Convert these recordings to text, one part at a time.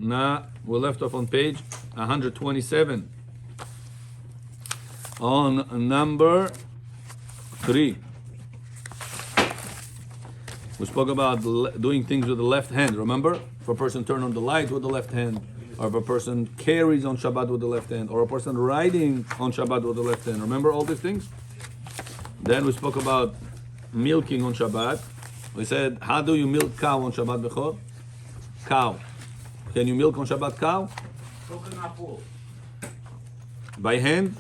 Now we left off on page 127. On number 3. We spoke about doing things with the left hand, remember? If a person turns on the light with the left hand, or if a person carries on Shabbat with the left hand, or a person riding on Shabbat with the left hand. Remember all these things? Then we spoke about milking on Shabbat. We said, how do you milk cow on Shabbat Bechor? Cow. Can you milk on Shabbat cow? By hand?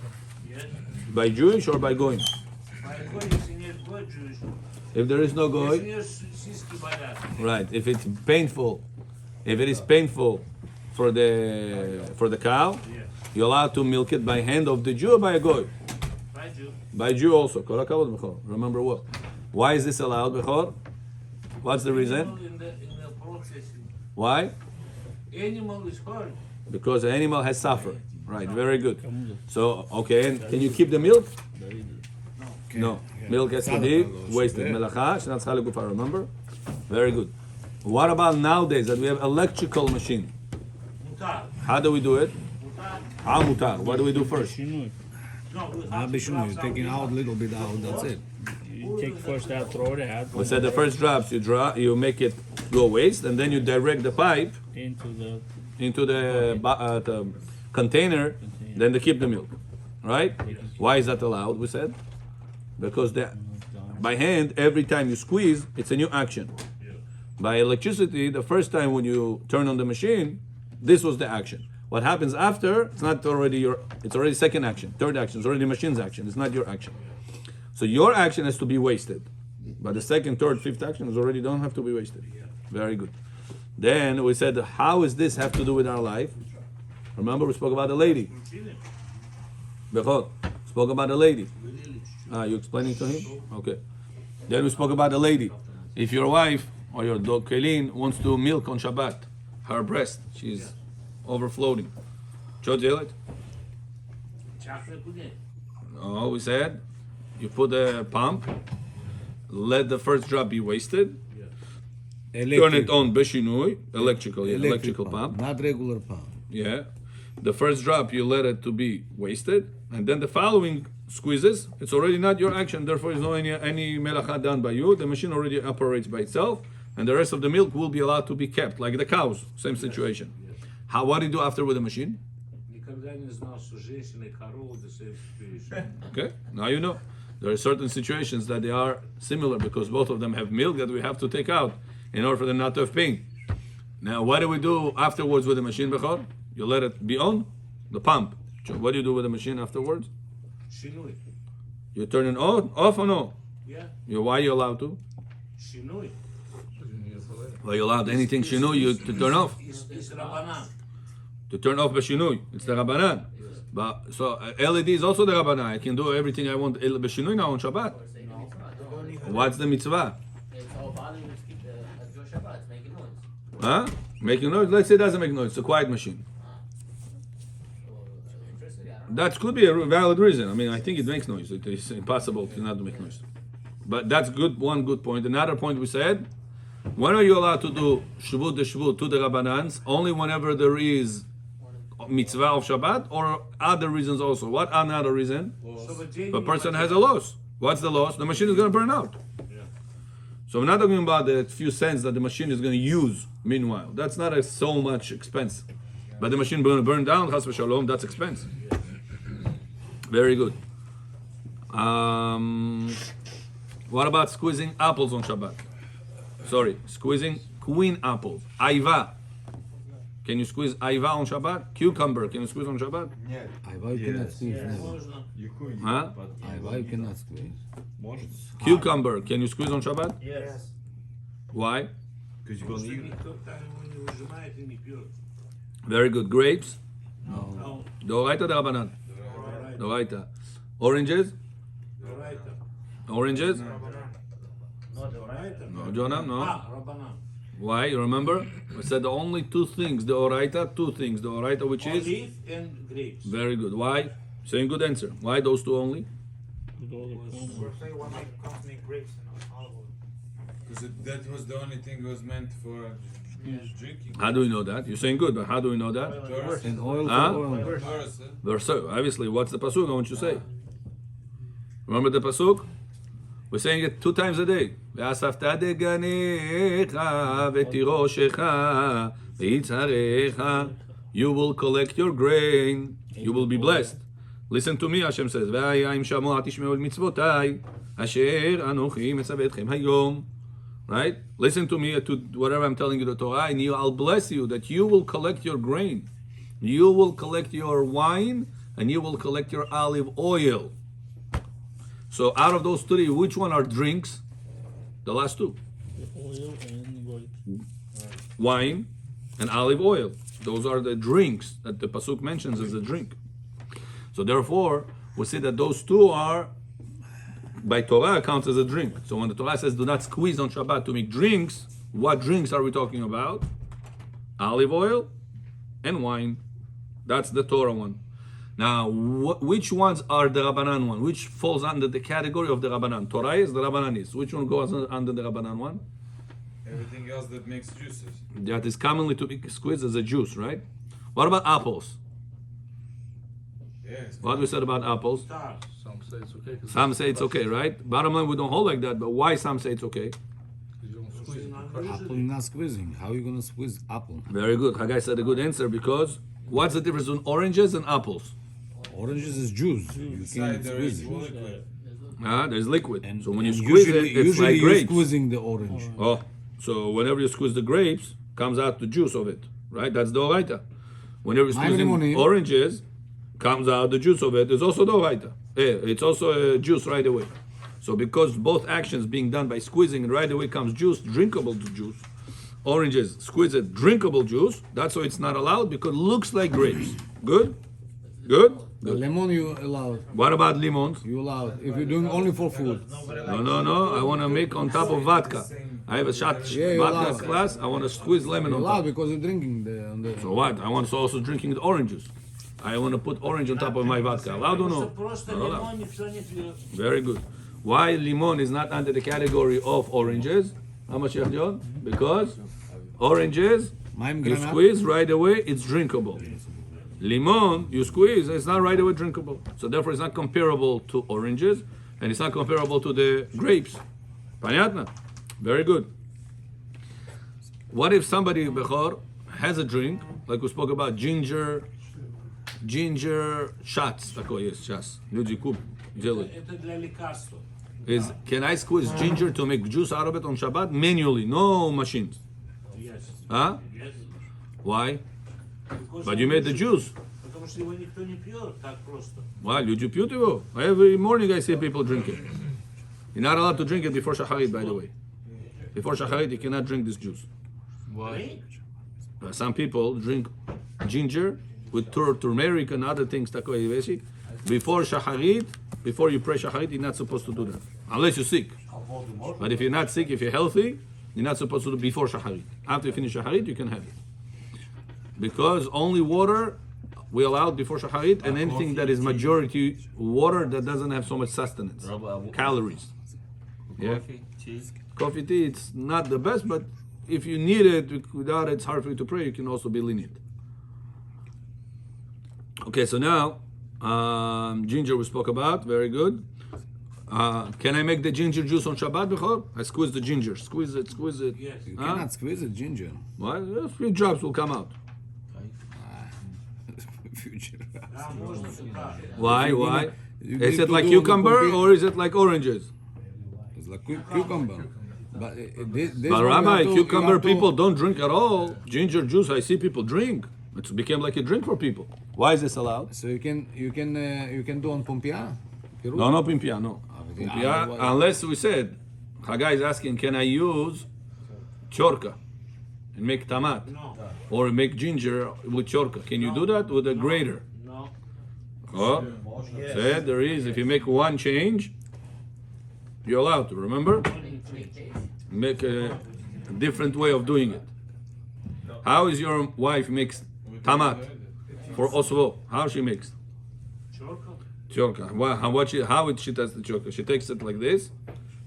Yes. By Jewish or by Goyim? If there is no Goy, right? If it's painful, if it is painful for the cow, you're allowed to milk it by hand of the Jew or by a Goy? By Jew. By Jew also. Kol hakavod b'chor. Remember what? Why is this allowed b'chor? What's the reason? In the processing. Why? Animal is hard. Because the animal has suffered. Right. Very good. So okay, and can you keep the milk? No. Milk has to be wasted. Melacha, shenat tzcha legufa, remember? Very good. What about nowadays that we have electrical machine? Mutar. How do we do it? Mutar. How mutar? What do we do first? No, we have to You're drop taking something out a little bit out, that's it. You take first out, throw it out. We said the first drops you make it go waste, and then you direct the pipe Into the container, then to keep the milk. Right? Why is that allowed? We said because by hand every time you squeeze, it's a new action. By electricity, the first time when you turn on the machine, this was the action. What happens after? It's not already it's already second action, third action. It's already the machine's action. It's not your action. So your action has to be wasted, but the second, third, fifth action is already don't have to be wasted. Very good. Then we said, how does this have to do with our life? Remember we spoke about the lady. Bechor, spoke about the lady. You explaining to him? Okay. Then we spoke about the lady. If your wife or your dog Kaylin wants to milk on Shabbat, her breast, she's overflowing. Chocolate? chocolate pudding. No, we said you put a pump, let the first drop be wasted, turn it on beshinui, electrical pump. Not regular pump. Yeah. The first drop you let it to be wasted, and then the following squeezes, it's already not your action, therefore there's no any melacha done by you. The machine already operates by itself, and the rest of the milk will be allowed to be kept, like the cows, same situation. What do you do after with the machine? Okay, now you know. There are certain situations that they are similar because both of them have milk that we have to take out in order for them not to have pain. Now, what do we do afterwards with the machine, Bechor? You let it be on, the pump. What do you do with the machine afterwards? Shinui. You turn it on, off or no? Yeah. Why are you allowed to? Shinui. Why are you allowed anything shinui you to turn off? It's Rabbanan. To turn off b'shinui. It's the Rabbanan. But so LED is also the Rabbanan. I can do everything I want b'shinui now on Shabbat. What's the mitzvah? Huh? Making noise? Let's say it doesn't make noise. It's a quiet machine. That could be a valid reason. I mean, I think it makes noise. It is impossible to not make noise. But that's good. One good point. Another point we said, when are you allowed to do shvut the shvut to the Rabbanans? Only whenever there is mitzvah of Shabbat or other reasons also. What another reason? If a person has a loss. What's the loss? The machine is going to burn out. So we're not talking about the few cents that the machine is going to use meanwhile. That's not so much expense. But the machine going to burn down, chas v'shalom, that's expense. Very good. What about squeezing apples on Shabbat? Sorry, squeezing queen apples. Ayva. Can you squeeze ayva on Shabbat? Cucumber, can you squeeze on Shabbat? Ayva you cannot squeeze. Never. Huh? Ayva you cannot squeeze. Cucumber, can you squeeze on Shabbat? Yes. Why? Because you Very good. Grapes? No. Doraita de Rabbanan? Doraita. Oranges? Oranges? No, Jonah, no. Rabbanan. Why? You remember? I said the only two things, the oraita, two things. The oraita which is? Olive and grapes. Very good. Why? Same good answer. Why those two only? Because that was the only thing was meant for How do we know that? You're saying good, but how do we know that? And oil Huh? for oil. Verse, obviously, what's the pasuk? I want you to say. Remember the pasuk? We're saying it 2 times a day. ואספת דגניך ותירושך ויצהריך. You will collect your grain. You will be blessed. Listen to me, Hashem says. והיה אם שמוע תשמעו את מצוותיי אשר אנוכי מצווה אתכם היום. Right? Listen to me, to whatever I'm telling you the Torah, and I'll bless you that you will collect your grain. You will collect your wine, and you will collect your olive oil. So out of those 3, which one are drinks? The last 2. Oil and gold. Wine and olive oil. Those are the drinks that the pasuk mentions as a drink. So therefore, we see that those 2 are, by Torah, counts as a drink. So when the Torah says do not squeeze on Shabbat to make drinks, what drinks are we talking about? Olive oil and wine. That's the Torah one. Now, which ones are the Rabbanan one? Which falls under the category of the Rabbanan? Torah is the Rabbanan is. Which one goes under the Rabbanan one? Everything else that makes juices. That is commonly to be squeezed as a juice, right? What about apples? Yes. What we said about apples? Star. Some say it's okay. Some say it's okay, right? Bottom line, we don't hold like that, but why some say it's okay? You don't squeeze it. Apple not squeezing. How are you gonna squeeze apple? Very good. Haggai said a good answer because what's the difference between oranges and apples? Oranges is juice. You Inside can't there squeeze is it. liquid. There's liquid. And, So when you and squeeze usually, it, it's usually like you're grapes. squeezing the orange. Oh, so whenever you squeeze the grapes, comes out the juice of it, right? That's the oraita. Whenever you're squeezing limoni. oranges, comes out the juice of it. It's also the oraita. It's also a juice right away. So because both actions being done by squeezing and right away comes juice, drinkable juice. Oranges, squeeze it, drinkable juice. That's why it's not allowed because it looks like grapes. Good? Good? The lemon you allow. What about lemons? You allow. If you're doing only for food. No. I want to make on top of vodka. I have a shot Yeah, you vodka allow. glass. I want to squeeze lemon You on allow top. because you're drinking the So what? I want to also drinking the oranges. I want to put orange on top of my vodka. Allowed or no? Просто Not allowed. лимон никто не пьет. Very good. Why limon is not under the category of oranges? How much, John? Because oranges, Maim you granat. squeeze right away, it's drinkable. Limon, you squeeze, it's not right away drinkable. So therefore, it's not comparable to oranges, and it's not comparable to the grapes. Понятно? Very good. What if somebody, Bechor, has a drink, like we spoke about ginger shots, такое есть сейчас. Люди делают. Это для лекарства. Can I squeeze ginger to make juice out of it on Shabbat? Manually, no machines. Yes. Huh? Yes. Why? Because But you made the juice. Потому что его никто не пьет так просто. Why? Люди пьют его. Every morning I see people drink it. You're not allowed to drink it before Shacharit, by the way. Before Shacharit, you cannot drink this juice. Why? Some people drink ginger with turmeric and other things. Такое вещи. Before Shacharit, before you pray Shacharit, you're not supposed to do that. Unless you're sick. But if you're not sick, if you're healthy, you're not supposed to do before Shacharit. After you finish Shacharit, you can have it. Because only water we allowed before Shacharit, and anything that is majority water that doesn't have so much sustenance, calories. Yeah. Coffee, tea, it's not the best, but if you need it, without it, it's hard for you to pray, you can also be lenient. Okay, so now, ginger we spoke about, very good. Can I make the ginger juice on Shabbat, Bechor? I squeeze the ginger, squeeze it. Yes. You Huh? cannot squeeze it, ginger. Well, a few drops will come out. Future. Да, можно сюда. Why? You Is need it to like do cucumber complete- or is it like oranges? It's like cucumber. But this But one you Rabbi, have to- you cucumber have to- people don't drink at all. Ginger juice, I see people drink. It's became like a drink for people. Why is this allowed? So you can do on Pompia. No, pimpia, no. yeah, Pimpia, well- unless we said, Haggai is asking, can I use chorka and make tamat? No. Or make ginger with chorka? Can you do that with a grater? No. Oh, said there is. If you make one change, you're allowed to. Remember? Make a different way of doing it. How is your wife makes tamat for osvo? How she makes Чёрка. chorka? How would she does the chorka? She takes it like this.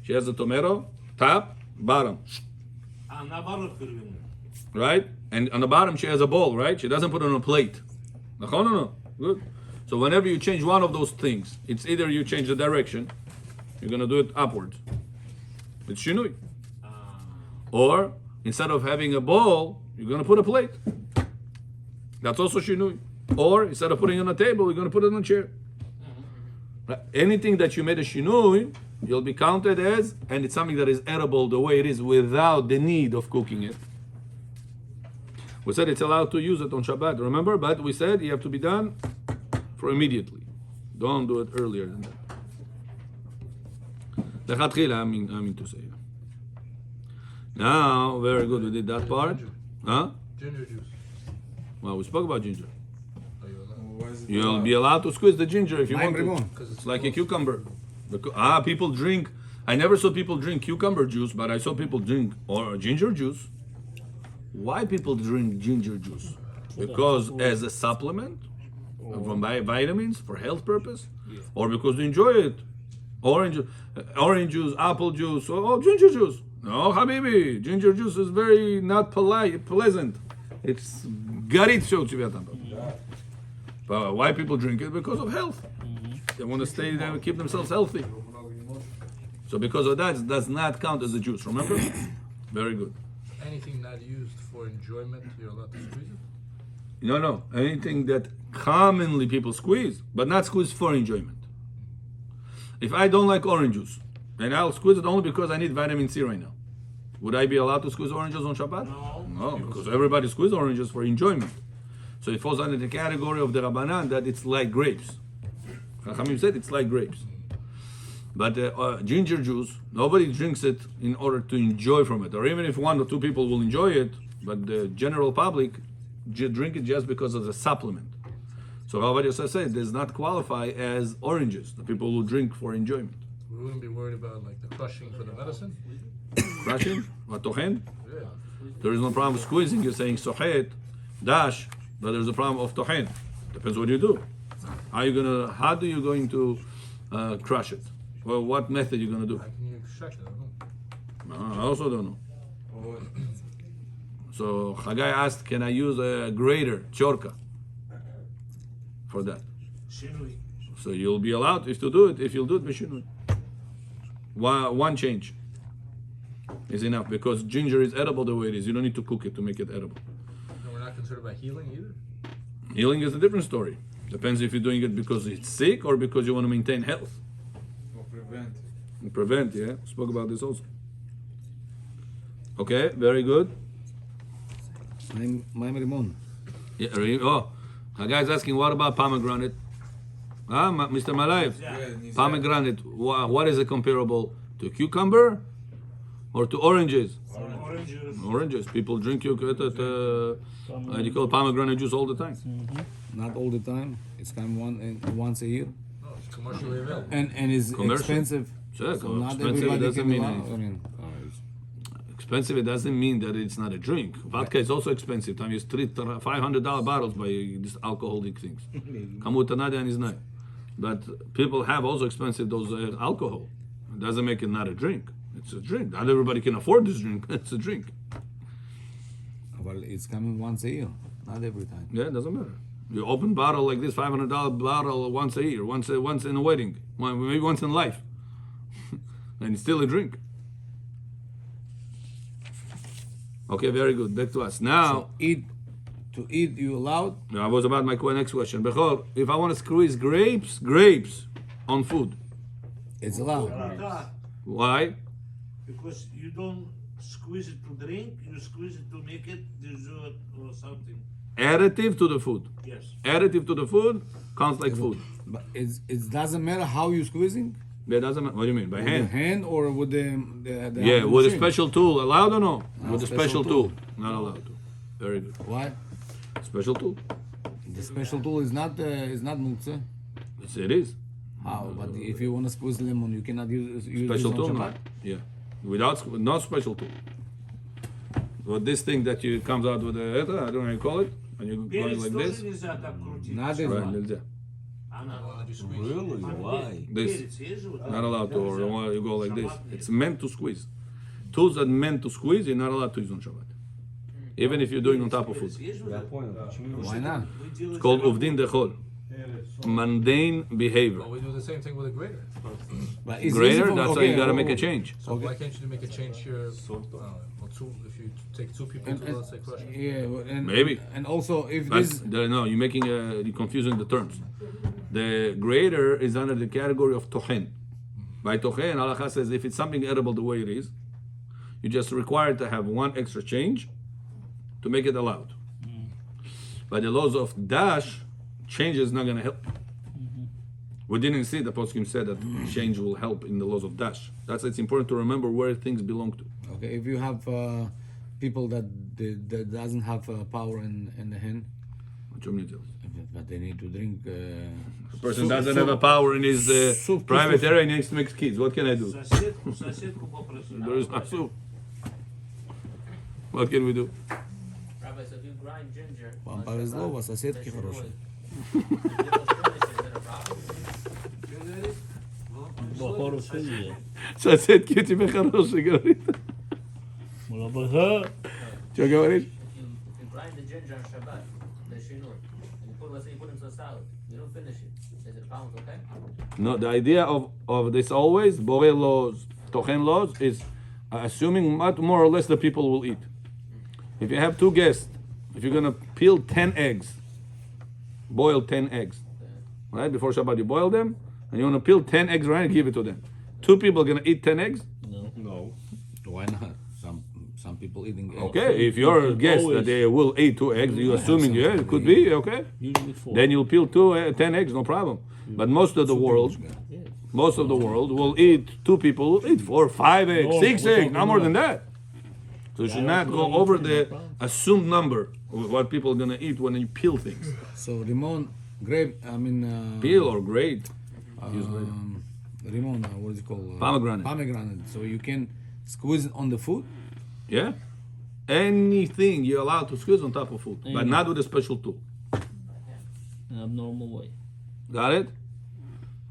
She has the tomato, top, bottom. А наоборот переверни. right? And on the bottom she has a bowl, right? She doesn't put it on a plate. No. Good. So whenever you change one of those things, it's either you change the direction, you're gonna do it upwards. It's shinui. Or instead of having a bowl, you're gonna put a plate. That's also shinui. Or instead of putting it on a table, you're gonna put it on a chair. Right? Anything that you made a shinui, you'll be counted as, and it's something that is edible the way it is without the need of cooking it. We said it's allowed to use it on Shabbat, remember? But we said you have to be done for immediately. Don't do it earlier than that. Lechatchila, I mean to say. Now, very good, we did that part. Huh? Ginger juice. Well, we spoke about ginger. Are you allowed? Why is it You'll allowed? be allowed to squeeze the ginger if you want to. Rimon. It's like a cucumber. People drink. I never saw people drink cucumber juice, but I saw people drink or ginger juice. Why people drink ginger juice? Because as a supplement from vitamins for health purpose, or because they enjoy it. Orange juice, apple juice, or ginger juice. No, habibi, ginger juice is very not pleasant. It's garit. But why people drink it? Because of health. They want to stay there and keep themselves healthy. So because of that, it does not count as a juice, remember? Very good. Anything not used for enjoyment, you're allowed to squeeze it? No. Anything that commonly people squeeze, but not squeeze for enjoyment. If I don't like orange juice, and I'll squeeze it only because I need vitamin C right now, would I be allowed to squeeze oranges on Shabbat? No, because everybody squeezes oranges for enjoyment. So it falls under the category of the Rabbanan that it's like grapes. Chachamim said it's like grapes. But ginger juice, nobody drinks it in order to enjoy from it. Or even if one or two people will enjoy it, but the general public drink it just because of the supplement. So Rabbi Yosef said does not qualify as oranges, the people who drink for enjoyment. We wouldn't be worried about like the crushing for the medicine? Crushing? Or tochen? Yeah. There is no problem with squeezing. You're saying sochet, dash, but there's a problem of tochen. Depends what you do. How are you going to crush it? Well, what method you're gonna do? How can you extract it? I don't know. I also don't know. Oh, So Chagai asked, can I use a grater, chorka, for that? Shinui. So you'll be allowed if to do it. If you'll do it, b'shinui. One change is enough because ginger is edible the way it is. You don't need to cook it to make it edible. And we're not concerned about healing either? Healing is a different story. Depends if you're doing it because it's sick or because you want to maintain health. or prevent. And prevent, yeah. Spoke about this also. Okay, very good. My Rimon. Yeah, a guy's asking, what about pomegranate? Mr. Malayev, Yeah, it needs pomegranate, what is it comparable to? Cucumber or to oranges? Oranges. Oranges. People drink you call it pomegranate juice all the time. Not all the time. It's come once a year. No, it's commercially available. And it's Commercial. expensive. Sure, So not expensive everybody doesn't can mean allow. anything. I mean, Expensive, it doesn't mean that it's not a drink. Vodka is also expensive. Time you treat $500 bottles by these alcoholic things. Kamut Tanada and Iznai. But people have also expensive those alcohol. It doesn't make it not a drink. It's a drink. Not everybody can afford this drink. It's a drink. well, it's coming once a year, not every time. Yeah, it doesn't matter. You open bottle like this, $500 bottle once a year, once in a wedding, maybe once in life, and it's still a drink. Okay, very good. Back to us now. To eat, you allowed? I was about my next question. Bechor, if I want to squeeze grapes on food, It's allowed. why? Because you don't squeeze it to drink, you squeeze it to make it dessert or something. Additive to the food. Yes. Additive to the food counts like food. But it doesn't matter how you squeezing? That doesn't matter. What do you mean? By With the hand? hand or with the Yeah, with a machine? special tool. Allowed or no? With a special special tool. Not allowed to. Very good. Why? Special tool. The special tool is not muktzeh. Yes, it is. How? But if you want to squeeze lemon, you cannot use Special this on tool, Shabbat. no. Yeah. No special tool. With this thing that you comes out with the, I don't know how you call it, and you go Перец like тоже this. нельзя так крутить. Not this Right, one. нельзя. Allowed you squeeze. Really? Why? This. Перец есть же вот Not allowed to, or you go like this. Shabbat It's meant to squeeze. Tools that meant to squeeze, you're not allowed to use on Shabbat. even if you're doing on top of food. Why not? It's called uvdin dechol, mundane behavior. But we do the same thing with a grater. But it's Greater, easy for- that's why okay, you gotta make a change. So why can't you make a change here? Or two, if you take two people to, let's say, crush it. Yeah, well, and Maybe. And also, if That's, this, no, you're making you're confusing the terms. The greater is under the category of tochen. By tochen, halacha says if it's something edible the way it is, you just required to have one extra change to make it allowed. By the laws of dash, change is not going to help. We didn't see the poskim said that change will help in the laws of dash. It's important to remember where things belong to. okay, if you have people that doesn't have power in the hand, but they need to drink. The person doesn't have a power in his private area and needs to make kids. What can I do? Соседку попрошу. There is no soup. What can we do? Rabbi, so if you grind ginger, Вам on повезло, у Shabbat, вас соседки there's хорошие. no- If those finishes, is it a problem? בחור שלי. Соседки у тебя хорошие, говорит. מלבכה. Что говоришь? If you grind the ginger on Shabbat, there's shinur, and you put, let's say you put into a salad, you don't finish it, is it a problem, okay? No, the idea of this always, Borei laws, Tochen laws, is assuming much more or less the people will eat. If you have two guests, if you're gonna peel 10 eggs, boil 10 eggs, right? Before Shabbat, you boil them, and you wanna peel 10 eggs, right? And give it to them. Two people are gonna eat 10 eggs? No. Why not? Some people eating. eggs. Okay, if your guess that always- they will eat 2 eggs, you're assuming, yeah, it could be, okay? Usually 4. Then you'll peel 10 eggs, no problem. But most of the world, will eat, 2 people will eat 4, 5 eggs, No, 6 we're eggs, talking not more than about- that. So you should not go over the assumed number of what people are gonna eat when you peel things. So limon, grape. I mean. Peel or grate. Limon. What is it called? Pomegranate. Pomegranate. So you can squeeze it on the food. Yeah? Anything you're allowed to squeeze on top of food, but not with a special tool. An abnormal way. Got it?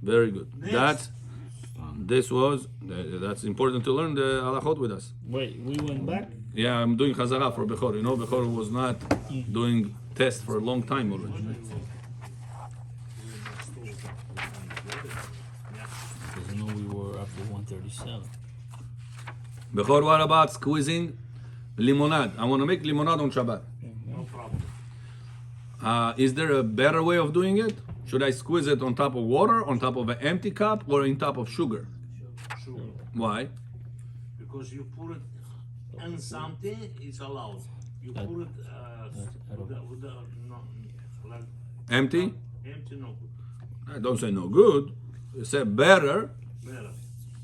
Very good. Next. That's important to learn the halachot with us. Wait, we went back? Yeah, I'm doing Chazara for Bechor. You know, Bechor was not doing tests for a long time already. Because I know we were up to 137. Bechor, what about squeezing limonade? I want to make limonade on Shabbat. No problem. Is there a better way of doing it? Should I squeeze it on top of water, on top of an empty cup, or on top of sugar? Sure. Why? Because you put it in something, it's allowed. You put it with the no, like Empty? empty, no good. I don't say no good. You say better Better.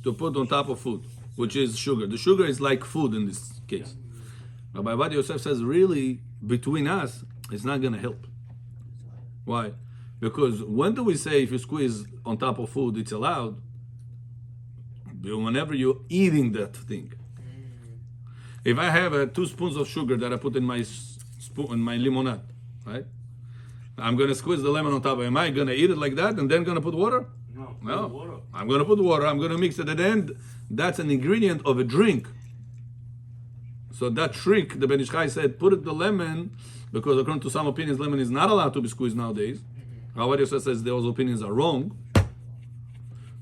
to put on top of food, which is sugar. The sugar is like food in this case. Rabbi Avad Yosef says, really, between us, it's not going to help. Why? Because when do we say if you squeeze on top of food, it's allowed? Whenever you're eating that thing. If I have 2 spoons of sugar that I put in my spoon, in my limonade, right? I'm going to squeeze the lemon on top. Am I going to eat it like that and then going to put water? No. No. Water. I'm going to put water. I'm going to mix it at the end. That's an ingredient of a drink. So that trick, the Ben Ish Chai said, put it the lemon, because according to some opinions, lemon is not allowed to be squeezed nowadays. Rabbi Yosef says those opinions are wrong.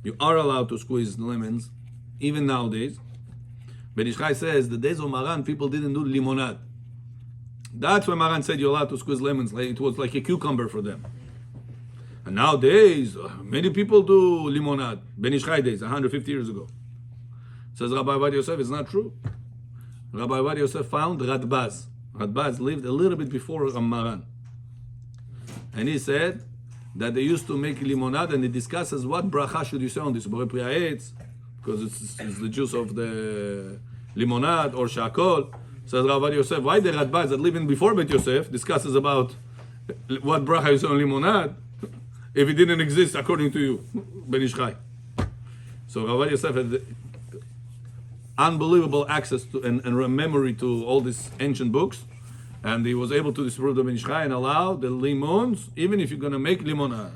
You are allowed to squeeze lemons, even nowadays. Ben Ish Chai says the days of Maran, people didn't do limonade. That's when Maran said you're allowed to squeeze lemons. Like, it was like a cucumber for them. And nowadays, many people do limonade. Ben Ish Chai days, 150 years ago. Says Rabbi Avad Yosef, it's not true. Rabbi Avad Yosef found Radbaz. Radbaz lived a little bit before Maran. And he said that they used to make limonade, and he discusses what bracha should you say on this, Borei Pri Ha'etz, because it's the juice of the limonade, or shakol. Says Rabbi Yosef, why the Radbaz that living before Bet Yosef discusses about what bracha you say on limonade, if it didn't exist according to you, Ben Ish Chai. So Rabbi Yosef had unbelievable access to and memory to all these ancient books, and he was able to disprove the Ben Ish Chai and allow the limons, even if you're going to make limonade.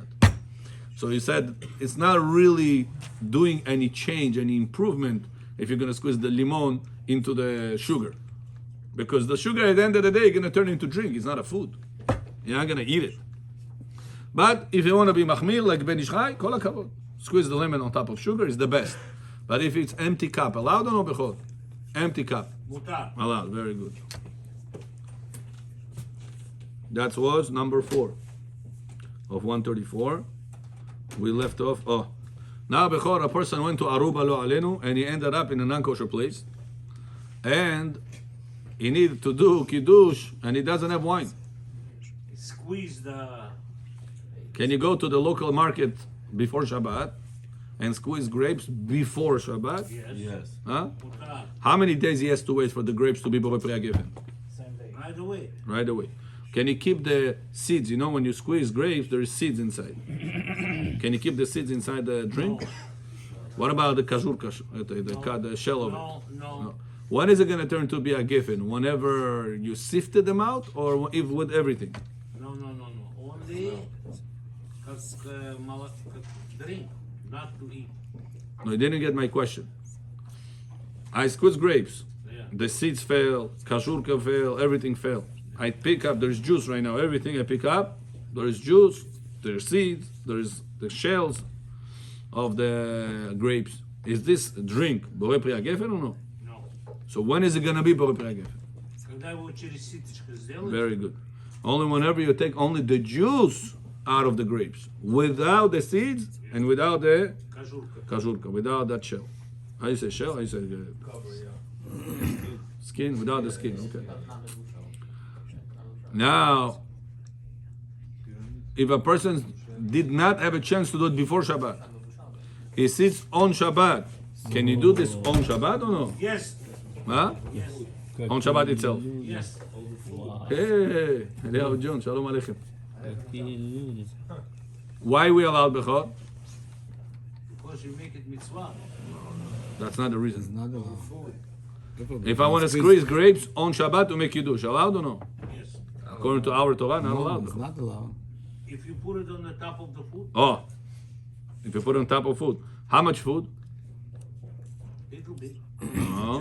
So he said it's not really doing any change, any improvement, if you're going to squeeze the limon into the sugar. Because the sugar at the end of the day is gonna turn into drink. It's not a food. You're not gonna eat it. But if you want to be mahmir like Ben Ish Chai, kol hakavod. Squeeze the lemon on top of sugar is the best. But if it's empty cup, allowed or no bechol? Empty cup. מותר. Allowed. Very good. That was number 4 of 134. We left off. Oh, now bechor, a person went to Aruba lo alenu and he ended up in a non-kosher place, and he needed to do kiddush and he doesn't have wine. Squeeze the... Can you go to the local market before Shabbat and squeeze grapes before Shabbat? Yes. Huh? מותר. How many days he has to wait for the grapes to be borei pri hagefen? Right away. Right away. Can you keep the seeds? You know, when you squeeze grapes, there is seeds inside. Can you keep the seeds inside the drink? No. What about the the shell of it? No. When is it going to turn to be a giffen? Whenever you sifted them out, or if with everything? No. Only drink, not to eat. No, you didn't get my question. I squeeze grapes. Yeah. The seeds fail, kashurka fail, everything fail. I pick up, there's juice right now. Everything I pick up, there is juice, there's seeds, there's the shells of the grapes. Is this drink borei pri hagefen or no? No. So when is it going to be borei pri hagefen? Когда его через ситочку сделать, Very good. Only whenever you take only the juice out of the grapes, without the seeds and without the кожурка. kashurka, without that shell. How you say shell? How you say skin? Without the skin. Okay. Now, if a person did not have a chance to do it before Shabbat, he sits on Shabbat. Can you do this on Shabbat or no? Yes. Huh? Yes. On Shabbat itself. Yes. Hey, Eliyahu John, Shalom Aleichem. Why we allowed Bechor? Because you make it mitzvah. That's not the reason. Not allowed. If I want to squeeze grapes on Shabbat to make Kiddush, allowed or no? Yes. According to our Torah, not No, allowed. it's not allowed. If you put it on the top of the food, Oh, if you put it on top of food. How much food? little bit. No.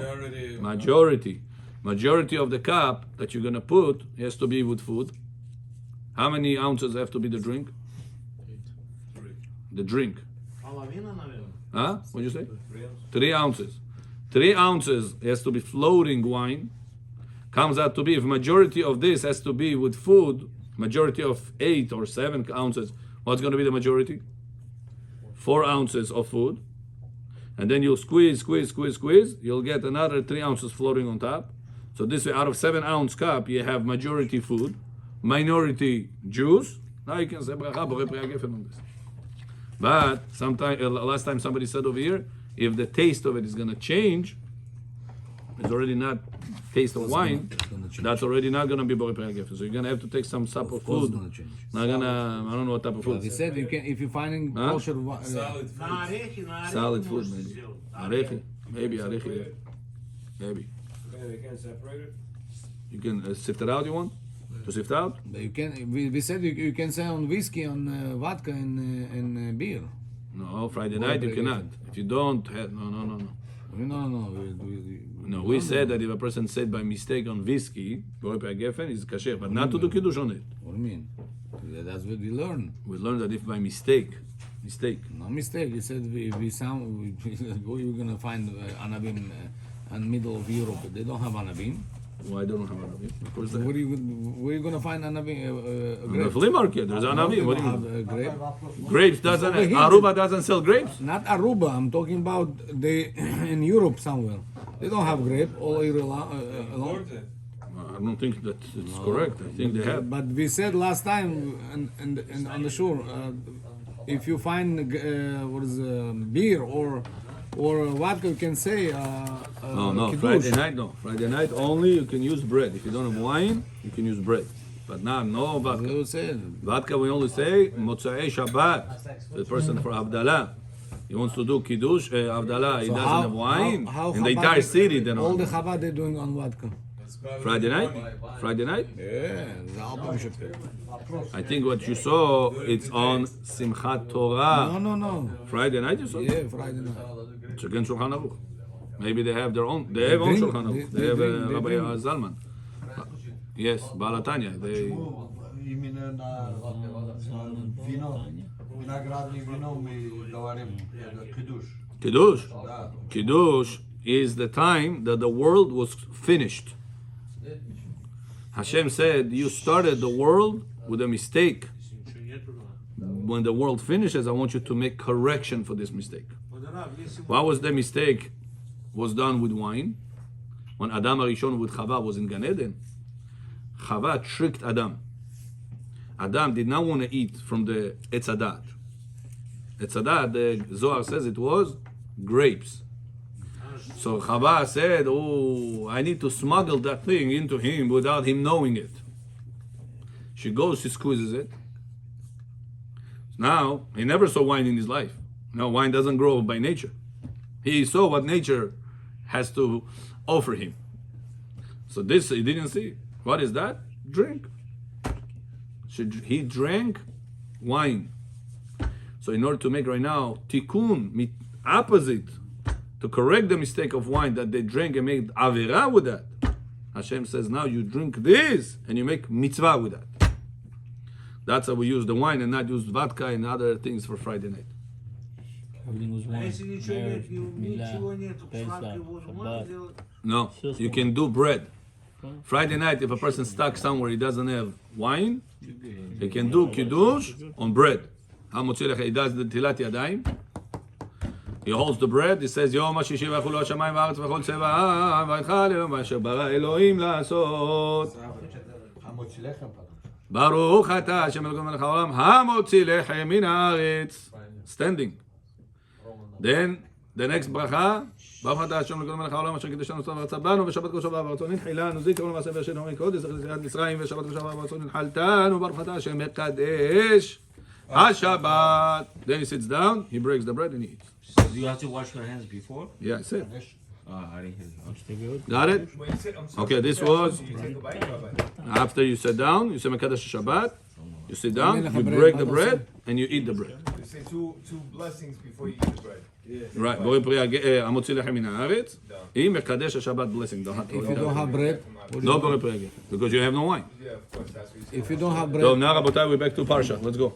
Majority of the cup that you're going to put has to be with food. How many ounces have to be the drink? The drink. Половина, наверное. Huh? What'd you say? 3 ounces. 3 ounces has to be floating wine. Comes out to be, if majority of this has to be with food, majority of 8 or 7 ounces, what's going to be the majority? 4 ounces of food. And then you'll squeeze, you'll get another 3 ounces floating on top. So this way, out of 7 ounce cup, you have majority food, minority juice. Now you can say, bracha, borei pri hagefen on this. But last time somebody said over here, if the taste of it is going to change, it's already not taste of wine, that's already not going to be borei pri hagefen. So you're going to have to take some type of food. Gonna change. Not gonna, I don't know what type of He food. said you can if you're finding Huh? kosher Solid На food. орехи, на орехи Solid food, можете maybe. сделать. Arechi, maybe arechi, maybe. They can separate it. You can sift it out. You want to sift out? But you can. We said you can say on whiskey, on vodka, and beer. No, Friday night you cannot. If you don't have, no. No. No, we said that if a person said by mistake on whiskey, borei pri hagefen is kasher, but not to do kiddush on it. What do you mean? That's what we learn. We learned that if by mistake, No mistake. You said we're gonna find anabim in middle of Europe. They don't have anabim. why don't we have anavim? Of course, So they where you gonna find anabim? on the flea market there's anavim. What do you have mean? grape? Grapes doesn't. over here. Aruba doesn't sell grapes. Not Aruba. I'm talking about in Europe somewhere. They don't have grape all year long. Imported. I don't think that it's correct. I think they have. But we said last time and on the shore, if you find beer or vodka, you can say No, kiddush. Friday night, no. Friday night only you can use bread. If you don't have wine, you can use bread. But now, no vodka. They will say Vodka we only say Motzei Shabbat. The person for Havdalah. He wants to do Kiddush, Havdalah, he So doesn't have wine. how in the Chabad- entire city, they all don't. the Chabad they're doing on vodka. It's probably Friday night? money. Friday night? Yeah, the album should I think what you saw, it's on Simchat Torah. No. Friday night you saw? Yeah, Friday night. It's against Shulchan Aruch. Maybe they have their own. They have own drink, Shulchan Aruch. they They have drink, Rabbi they drink. Zalman. Yes, Balatanya. They. Именно на вино, виноградное вино мы говорим кидуш. Kiddush. Да. Kiddush is the time that the world was finished. Hashem said, you started the world with a mistake. Ничего нету, да. When the world finishes, I want you to make correction for this mistake. Вот, Рав, если What was the mistake was done with wine? When Adam Arishon with Chava was in Gan Eden, Chava tricked Adam. Adam did not want to eat from the Etz Hadat. Etz Hadat, the Zohar says it was grapes. So Chava said, oh, I need to smuggle that thing into him without him knowing it. She goes, she squeezes it. Now, he never saw wine in his life. No, wine doesn't grow by nature. He saw what nature has to offer him. So this he didn't see. What is that? Drink. He drank wine. So in order to make right now tikkun, opposite, to correct the mistake of wine that they drank and made avera with that, Hashem says now you drink this and you make mitzvah with that. That's how we use the wine and not use vodka and other things for Friday night. Everything was А one. если ничего Marriage, нет, ничего Milah, нету, Pesach, сладкое можно Shabbat. сделать? No, you can do bread. Friday night, if a person stuck somewhere he doesn't have wine, he can do kiddush on bread. He does the tilat yadayim. He holds the bread. He says, "Yom HaShishi v'chulu hashamayim v'aretz v'chol tzeva ha'am v'aycha le'yom v'asher bara Elohim la'asot. חמוץ לחם פתח. Baruch atah Hashem Elokeinu melech haolam hamotzi lechem min haaretz." Standing. Then the next bracha. ברוך אתה השם לכל מלך העולם אשר קידשנו אותנו ורצה בנו ושבת קדושה ברצון ננחילנו זיכרון ומעשה ואשר נאמרים קודש זכר ליציאת מצרים ושבת קדושה ברצון נחלתנו ברוך אתה השם מקדש השבת. Then he sits down, he breaks the bread and he eats. Do you have to wash your hands before? Yeah, I said. I didn't hear you. Got it? When you sit, I'm sorry, Okay, this you was take a bite, you have a bite. after you sit down, you say Mekadesh Shabbat, you sit down, you break the bread and you eat the bread. You say two blessings before you eat the bread. Right, בורא פרי המוציא לחם מן הארץ, היא מקדש השבת blessing. If you don't have bread, what do לא you בורא פרי הגה, because you have no wine. Yeah, of course, that's what you say. if you don't have bread, טוב, now רבותיי, we're back to Parsha, let's go.